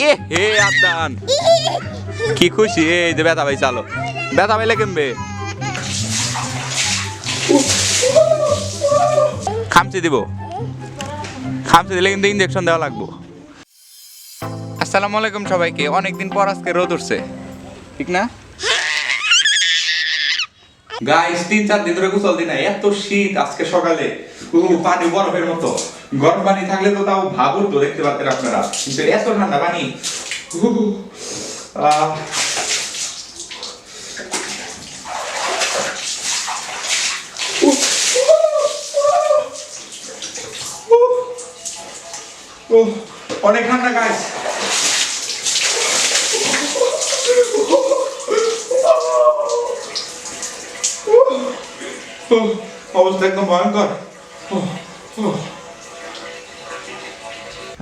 এ হে আদান কি খুশি এই যে ব্যথা পাইছে আলো ব্যথা পাইলে কেমবে খামচি দিব খামচি দিলে কিন্তু ইনজেকশন দেওয়া লাগবো। আসসালামু আলাইকুম সবাইকে। অনেকদিন পর আজকে রোদ উঠছে ঠিক না গাইস? 3-4 দিন ধরে গোসল দিই না, এত শীত আজকে সকালে পানি বরফের মতো। গরম পানি থাকলে তো তাও ভাবুর তো দেখতে পারতেন আপনারা, কিন্তু এত ঠান্ডা পানি। অনেক ঠান্ডা গাইস। অবস্থা একদম ভয়ঙ্কর।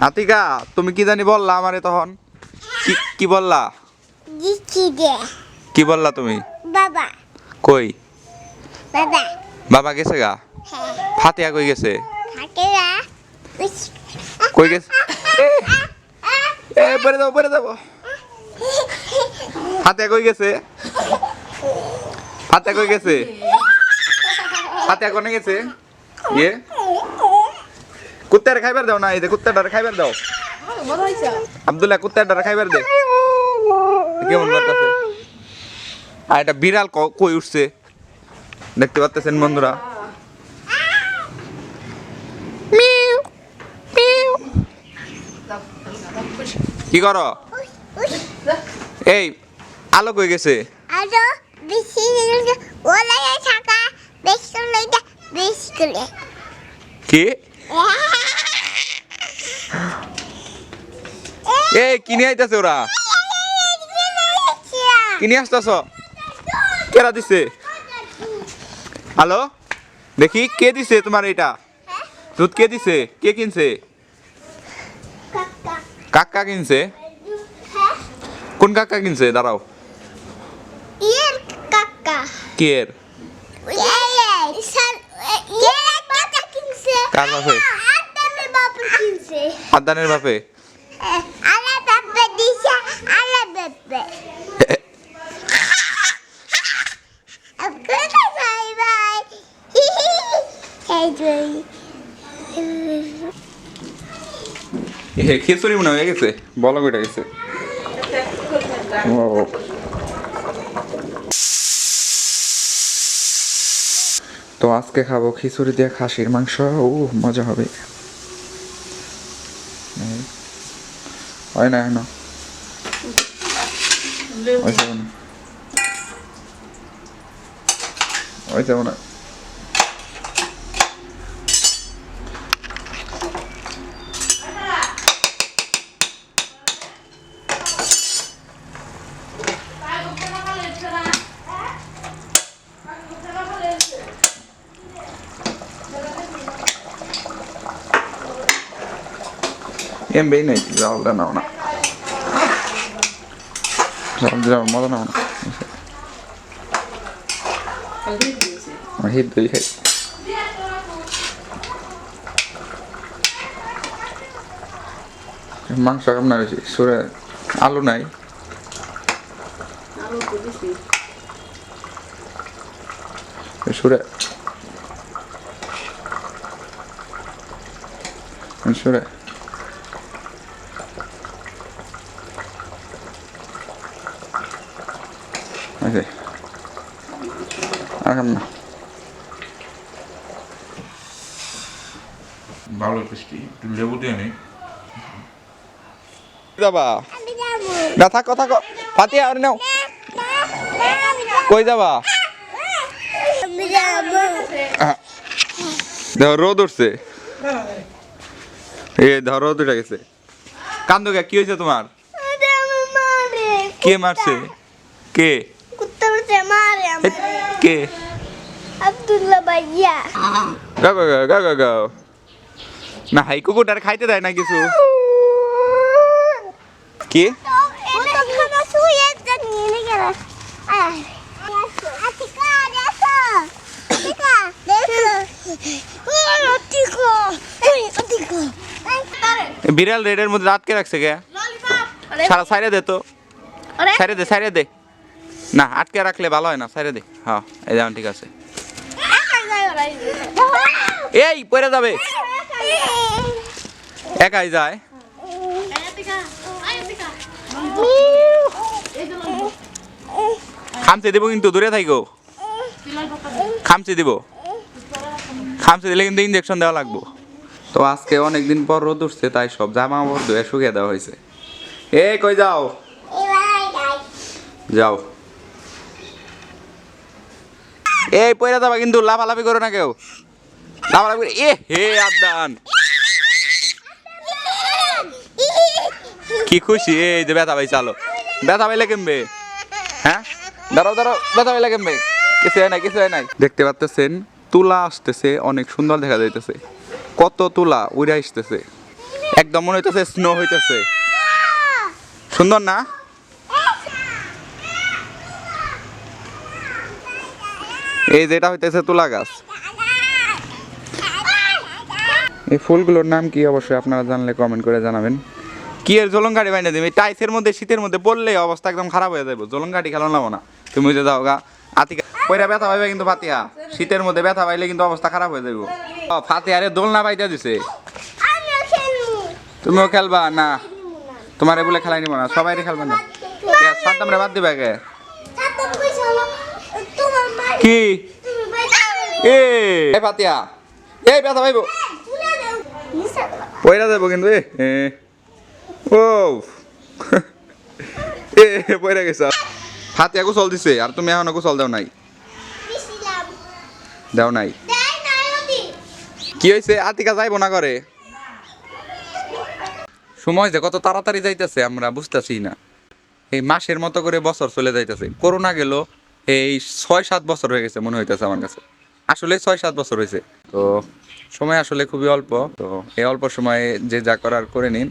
আতিকা তুমি কি জানি বললা আমারে তখন? কি বললা? কি বললা তুমি? বাবা কই? বাবা বাবা গেছে গা? ফাতিয়া কই গেছে? ফাতিয়া কই গেছে? পরে যাবো। ফাতিয়া কই গেছে? ফাতিয়া কই গেছে? ফাতিয়া কোনে গেছে? ইয়ে কুত্তারে খাইবার দাও না, এই যে কুত্তাটারে খাইবার দাও। আব্দুল্লাহ কুত্তাটারে খাইবার দে। কেমন লাগতেছে? আর এটা বিড়াল কই উঠছে দেখতে পাচ্ছেন বন্ধুরা। কি করো? এই আলো কই গেছে? আলো বেশি ওলায় থাকা বেশি লইটা বেশি করে কি? এই কিনে আইতাছে ওরা? কিনে আসতেছ? কেরা দিছে? হ্যালো দেখি কে দিছে তোমার এটা দুধ? কে দিছে? কে কিনছে? কাকা কিনছে? কোন কাকা কিনছে? দাঁড়াও। এর কাকা কে এর? কার বাপে? আদানের বাপে কিনছে। আদানের বাপে? আলা বাপে দিছে আলা বাপে। আপনারা বাই বাই। এই জয় খিচুড়ি মনে হয়ে গেছে, বলো কইটা গেছে। তো আজকে খাবো খিচুড়ি দিয়ে খাসির মাংস। মজা হবে। হয় না না ওই যাবো না। ఏం పోయినా రావుదా నావునా মজা নাও না হিট দই খাই। মাংস কেমন হয়েছে? সুরে আলু নাই? সুরে সুরে আচ্ছা আর কেমন ভালো টেস্টি। একটু লেবু দিয়ে নেই যাবা না? থাকো থাকো ফাতিয়া আর নাও। কই যাবা? দেখো রোদ উঠছে। এ ধর রোদ উঠে গেছে। কান্দো কে? কি হয়েছে তোমার? কে মারছে? কে? কুত্তা মারে কে? আব্দুল্লাহ ভাইয়া। গাও গাও গাও গাও গাও না। হাই কুকুরটার খাইতে দেয় না কিছু? কি? বিড়াল রেডের মধ্যে আটকে রাখছে কে? সারা সাইরে দে তো, সাইরে দে। না আটকে রাখলে ভালো হয় না, সাইরে দে। হ্যাঁ এই যেমন ঠিক আছে। এই পড়ে যাবে, একাই যায়। খামচে দিব কিন্তু, দূরে থাইকো। খামচে দিব, খামচে দিলে কিন্তু ইঞ্জেকশন দেওয়া লাগবো। তো আজকে অনেকদিন পর রোদ উঠছে, তাই সব জামা কাপড় ধুয়ে শুকিয়ে দেওয়া হয়েছে। এই কই যাও, যাও। এই পয়রা যাবা কিন্তু, লাফালাফি করো না কেউ, লাফালাফি করে। এ হে আদান, কি খুশি। এই যে ব্যথা পাই, চালো ব্যথা পাইলে কেমবে? হ্যাঁ দাঁড়াও দাঁড়াও, ব্যথা পাইলে কেমবে? কিছু হয় নাই, কিছু হয় নাই। দেখতে পাচ্তেছেন তুলা আসতেছে, অনেক সুন্দর দেখা যাইতেছে। কত তুলা উড়ে আসতেছে, একদম মনে হইতেছে স্নো হইতেছে। সুন্দর না? এই যেটা হইতেছে তুলা গাছ। এই ফুলগুলোর নাম কি অবশ্যই আপনারা জানলে কমেন্ট করে জানাবেন। কি এর জলঙ্গাড়ি বাইনা দিবে? টাইসের মধ্যে শীতের মধ্যে পড়লে অবস্থা একদম খারাপ হয়ে যাবে। জলঙ্গাড়ি খেলো না না, তুমি যে যাও গা আতিকা পয়রা ব্যথা পাইবে কিন্তু। ফাতিহা শীতের মধ্যে ব্যথা পাইলে কিন্তু অবস্থা খারাপ হয়ে যাবে। ফাতিহারে দোলনা পাইতে দিছে, তুমিও খেলবা না? তোমার বলে খেলাই নিব না, সবাই খেলবে না। সাদ্দাম রে বাদ দিবে কে? কি এ ফাতিহা, এই ব্যথা পাইব, পয়রা যাবো কিন্তু। ও এ পয়রা গেছ। ফাতিহা গোসল দিছে আর তুমি এখনো গোসল দাও নাই? দাও নাই? কি হয়েছে? আতিকা যাইবো না করে? সময় যে কত তাড়াতাড়ি যাইতেছে আমরা বুঝতেছি না। এই মাসের মতো করে বছর চলে যাইতেছে। করোনা গেল, এই 6-7 বছর হয়ে গেছে মনে হইতেছে আমার কাছে। আসলে 6-7 বছর হয়েছে। তো সময় আসলে খুবই অল্প। তো এই অল্প সময়ে যে যা করার করে নিন।